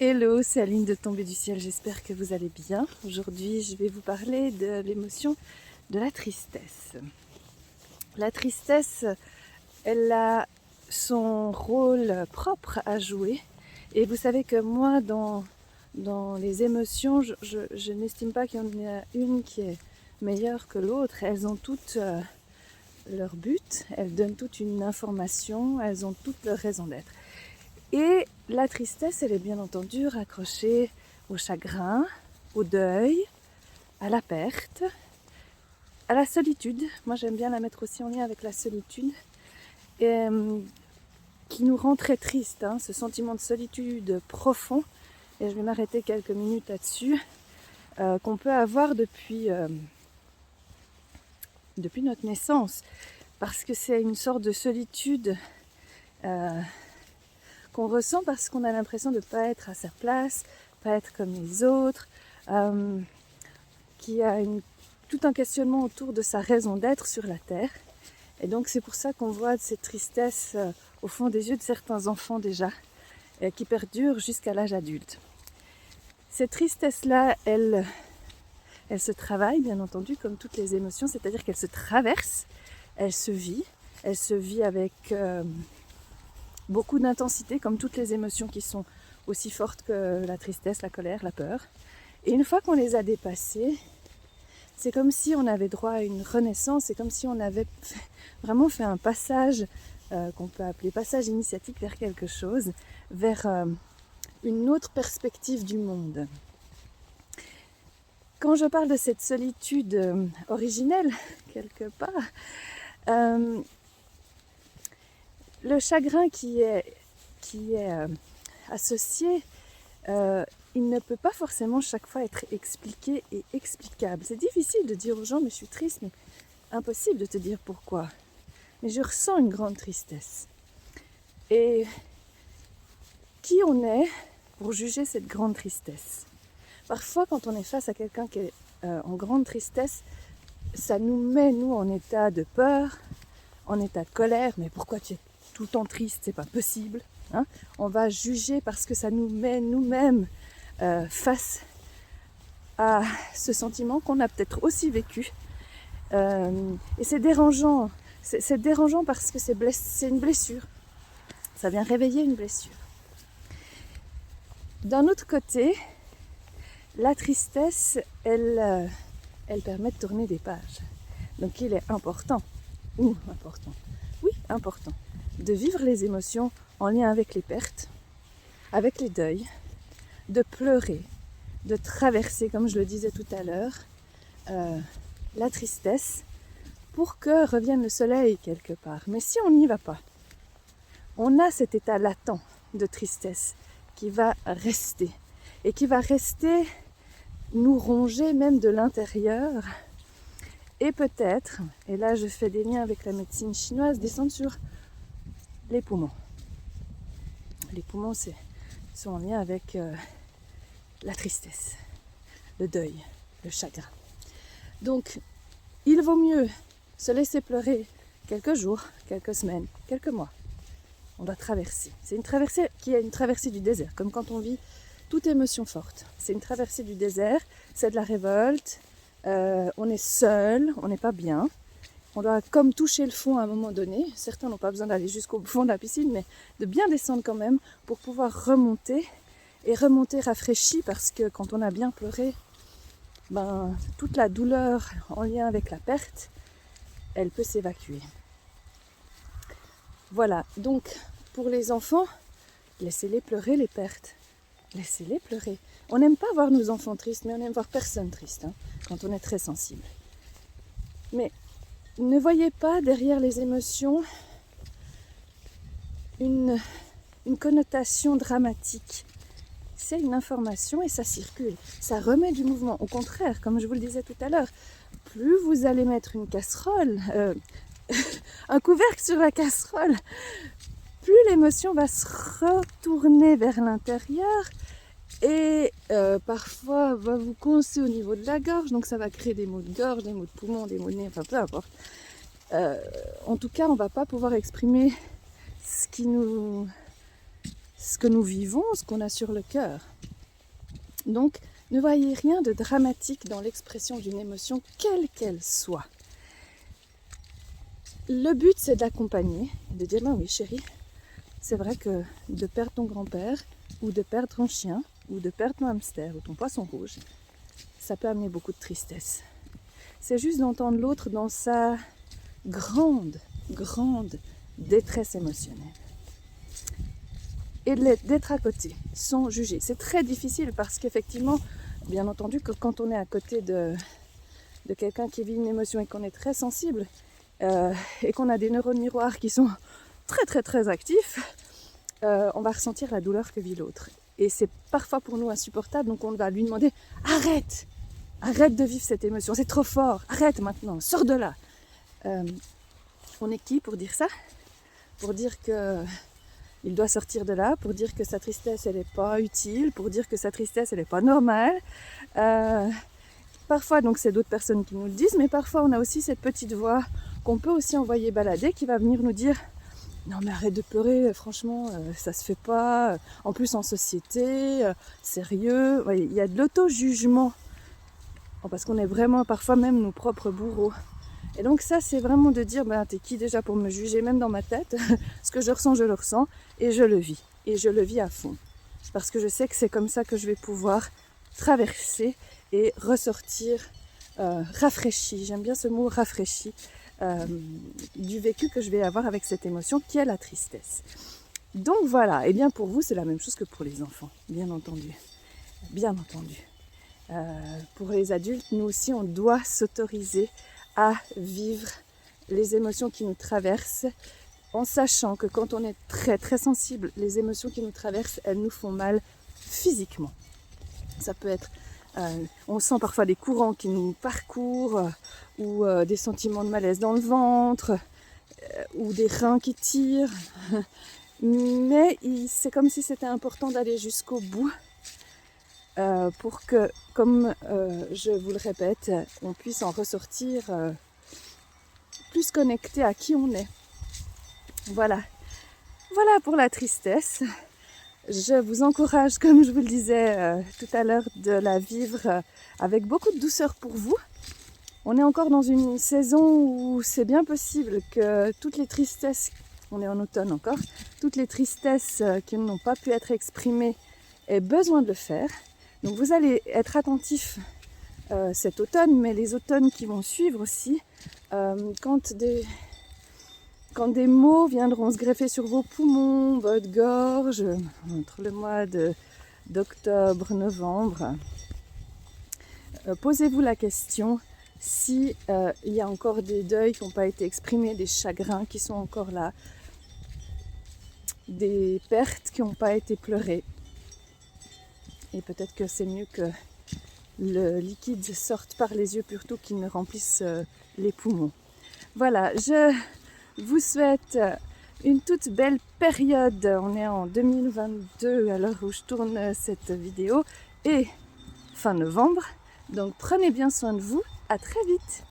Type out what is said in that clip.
Hello, c'est Aline de Tombée du ciel, j'espère que vous allez bien. Aujourd'hui, je vais vous parler de l'émotion de la tristesse. La tristesse, elle a son rôle propre à jouer. Et vous savez que moi, dans les émotions, je n'estime pas qu'il y en a une qui est meilleure que l'autre. Elles ont toutes leur but, elles donnent toute une information, elles ont toutes leur raison d'être. Et la tristesse, elle est bien entendu raccrochée au chagrin, au deuil, à la perte, à la solitude. Moi, j'aime bien la mettre aussi en lien avec la solitude, et, qui nous rend très tristes, ce sentiment de solitude profond. Et je vais m'arrêter quelques minutes là-dessus, qu'on peut avoir depuis notre naissance, parce que c'est une sorte de solitude qu'on ressent parce qu'on a l'impression de ne pas être à sa place, pas être comme les autres, qui a tout un questionnement autour de sa raison d'être sur la Terre. Et donc c'est pour ça qu'on voit cette tristesse au fond des yeux de certains enfants déjà, qui perdure jusqu'à l'âge adulte. Cette tristesse-là, elle se travaille bien entendu comme toutes les émotions, c'est-à-dire qu'elle se traverse, elle se vit avec beaucoup d'intensité, comme toutes les émotions qui sont aussi fortes que la tristesse, la colère, la peur. Et une fois qu'on les a dépassées, c'est comme si on avait droit à une renaissance, c'est comme si on avait vraiment fait un passage qu'on peut appeler passage initiatique vers quelque chose, vers une autre perspective du monde. Quand je parle de cette solitude originelle, quelque part, le chagrin qui est associé, il ne peut pas forcément chaque fois être expliqué et explicable. C'est difficile de dire aux gens, mais je suis triste, mais impossible de te dire pourquoi. Mais je ressens une grande tristesse. Et qui on est pour juger cette grande tristesse? Parfois, quand on est face à quelqu'un qui est en grande tristesse, ça nous met, nous, en état de peur, en état de colère. Mais pourquoi tu es tout le temps triste? C'est pas possible. On va juger parce que ça nous met nous-mêmes face à ce sentiment qu'on a peut-être aussi vécu. Et c'est dérangeant. C'est dérangeant parce que c'est une blessure. Ça vient réveiller une blessure. D'un autre côté, la tristesse, elle permet de tourner des pages. Donc il est important, oui, important, de vivre les émotions en lien avec les pertes, avec les deuils, de pleurer, de traverser, comme je le disais tout à l'heure, la tristesse pour que revienne le soleil quelque part. Mais si on n'y va pas, on a cet état latent de tristesse qui va rester et qui va rester nous ronger même de l'intérieur et peut-être, et là je fais des liens avec la médecine chinoise, descendre sur les poumons. Les poumons sont en lien avec la tristesse, le deuil, le chagrin. Donc il vaut mieux se laisser pleurer quelques jours, quelques semaines, quelques mois. On doit traverser. C'est une traversée qui est une traversée du désert, comme quand on vit toute émotion forte. C'est une traversée du désert, c'est de la révolte, on est seul, on n'est pas bien. On doit comme toucher le fond à un moment donné. Certains n'ont pas besoin d'aller jusqu'au fond de la piscine, mais de bien descendre quand même pour pouvoir remonter et remonter rafraîchi, parce que quand on a bien pleuré, toute la douleur en lien avec la perte, elle peut s'évacuer. Voilà, donc pour les enfants, laissez-les pleurer les pertes. Laissez-les pleurer. On n'aime pas voir nos enfants tristes, mais on aime voir personne triste, quand on est très sensible. Mais ne voyez pas derrière les émotions une connotation dramatique. C'est une information et ça circule. Ça remet du mouvement. Au contraire, comme je vous le disais tout à l'heure, plus vous allez mettre une casserole, un couvercle sur la casserole, plus l'émotion va se retourner vers l'intérieur et parfois va vous coincer au niveau de la gorge, donc ça va créer des maux de gorge, des maux de poumon, des maux de nez, enfin peu importe. En tout cas, on ne va pas pouvoir exprimer ce ce que nous vivons, ce qu'on a sur le cœur. Donc, ne voyez rien de dramatique dans l'expression d'une émotion, quelle qu'elle soit. Le but, c'est d'accompagner, de dire, ben oui chérie, c'est vrai que de perdre ton grand-père, ou de perdre ton chien, ou de perdre ton hamster, ou ton poisson rouge, ça peut amener beaucoup de tristesse. C'est juste d'entendre l'autre dans sa grande détresse émotionnelle. Et d'être à côté, sans juger. C'est très difficile parce qu'effectivement, bien entendu, que quand on est à côté de quelqu'un qui vit une émotion et qu'on est très sensible, et qu'on a des neurones miroirs qui sont très actifs, on va ressentir la douleur que vit l'autre. Et c'est parfois pour nous insupportable, donc on va lui demander « Arrête de vivre cette émotion, c'est trop fort, arrête maintenant, sors de là !» On est qui pour dire ça? Pour dire qu'il doit sortir de là, pour dire que sa tristesse elle n'est pas utile, pour dire que sa tristesse elle n'est pas normale. Parfois donc c'est d'autres personnes qui nous le disent, mais parfois on a aussi cette petite voix qu'on peut aussi envoyer balader qui va venir nous dire « Non mais arrête de pleurer, franchement ça se fait pas, en plus en société, sérieux ». Il y a de l'auto-jugement, parce qu'on est vraiment parfois même nos propres bourreaux. Et donc ça c'est vraiment de dire ben t'es qui déjà pour me juger, même dans ma tête, ce que je le ressens et je le vis à fond. Parce que je sais que c'est comme ça que je vais pouvoir traverser et ressortir rafraîchi, j'aime bien ce mot rafraîchi, du vécu que je vais avoir avec cette émotion qui est la tristesse. Donc voilà, et bien pour vous c'est la même chose que pour les enfants, bien entendu. Pour les adultes, nous aussi on doit s'autoriser à vivre les émotions qui nous traversent, en sachant que quand on est très sensible, les émotions qui nous traversent, elles nous font mal physiquement. Ça peut être, on sent parfois des courants qui nous parcourent, ou des sentiments de malaise dans le ventre, ou des reins qui tirent. Mais c'est comme si c'était important d'aller jusqu'au bout, pour que, comme je vous le répète, on puisse en ressortir plus connecté à qui on est. Voilà pour la tristesse. Je vous encourage, comme je vous le disais tout à l'heure, de la vivre avec beaucoup de douceur pour vous. On est encore dans une saison où c'est bien possible que toutes les tristesses, on est en automne encore, toutes les tristesses qui n'ont pas pu être exprimées aient besoin de le faire. Donc vous allez être attentifs cet automne, mais les automnes qui vont suivre aussi, quand des mots viendront se greffer sur vos poumons, votre gorge, entre le mois d'octobre, novembre, posez-vous la question si il y a encore des deuils qui n'ont pas été exprimés, des chagrins qui sont encore là, des pertes qui n'ont pas été pleurées. Et peut-être que c'est mieux que le liquide sorte par les yeux plutôt qu'il ne remplisse les poumons. Voilà, je vous souhaite une toute belle période. On est en 2022 à l'heure où je tourne cette vidéo et fin novembre. Donc prenez bien soin de vous. À très vite.